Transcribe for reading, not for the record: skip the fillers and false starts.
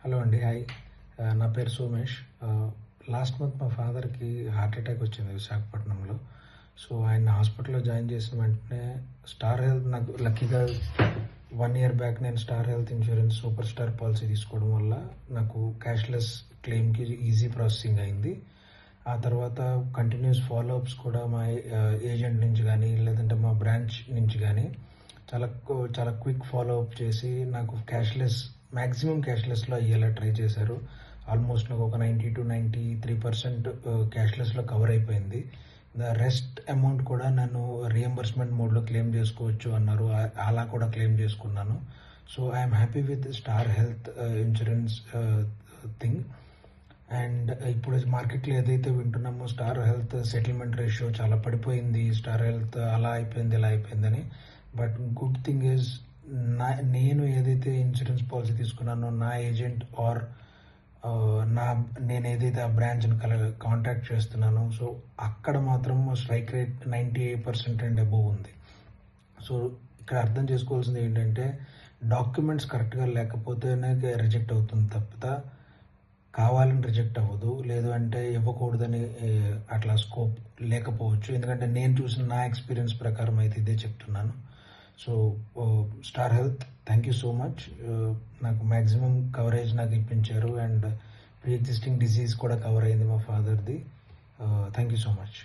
Hello అండి. Hi. నా పేరు సోమేష్. లాస్ట్ మంత్ మా ఫాదర్‌కి హార్ట్ అటాక్ వచ్చింది విశాఖపట్నంలో. సో, ఆయన్ని హాస్పిటల్‌లో జాయిన్ చేసిన వెంటనే స్టార్ హెల్త్ నాకు లక్కీగా 1 ఇయర్ బ్యాక్ నేను star health insurance super star policy తీసుకోవడం వల్ల నాకు క్యాష్‌లెస్ క్లెయిమ్‌కి ఈజీ ప్రాసెసింగ్ అయింది. ఆ తర్వాత కంటిన్యూస్ ఫాలో అప్స్ కూడా మా ఏజెంట్ నుంచి గానీ, లేదంటే మా బ్రాంచ్ నుంచి గానీ చాలా క్విక్ ఫాలో అప్ చేసి నాకు మాక్సిమం క్యాష్‌లెస్‌లో అయ్యేలా ట్రై చేశారు. ఆల్మోస్ట్ నాకు ఒక 90-93% క్యాష్‌లెస్‌లో కవర్ అయిపోయింది. రెస్ట్ అమౌంట్ కూడా నన్ను రీయింబర్స్‌మెంట్ మోడ్‌లో క్లెయిమ్ చేసుకోవచ్చు అన్నారు. అలా కూడా క్లెయిమ్ చేసుకున్నాను. So, I'm happy with star health insurance thing. And ఇప్పుడు మార్కెట్‌లో ఏదైతే వింటున్నామో స్టార్ హెల్త్ సెటిల్మెంట్ రేషియో చాలా పడిపోయింది. స్టార్ హెల్త్ అలా అయిపోయింది, ఇలా అయిపోయిందని. బట్ గుడ్ థింగ్ ఈజ్ నేను ఏదైతే ఇన్సూరెన్స్ పాలసీ తీసుకున్నానో నా ఏజెంట్ ఆర్ నేను ఏదైతే ఆ బ్రాంచ్‌ని కాంటాక్ట్ చేస్తున్నానో సో, అక్కడ మాత్రం స్ట్రైక్ రేట్ 98% అండ్ అబోవ్ ఉంది. సో, ఇక్కడ అర్థం చేసుకోవాల్సింది ఏంటంటే డాక్యుమెంట్స్ కరెక్ట్‌గా లేకపోతేనే రిజెక్ట్ అవుతుంది తప్పితే కావాలని రిజెక్ట్ అవ్వదు. లేదు అంటే ఇవ్వకూడదని అట్లా స్కోప్ లేకపోవచ్చు. ఎందుకంటే నేను చూసిన నా ఎక్స్‌పీరియన్స్ ప్రకారం అయితే ఇదే చెప్తున్నాను. So, Star Health thank you so much. నాకు మాక్సిమం కవరేజ్ నాకు ఇప్పించారు. అండ్ ప్రీ ఎగ్జిస్టింగ్ డిసీజ్ కూడా కవర్ అయింది మా ఫాదర్‌ది. Thank you so much.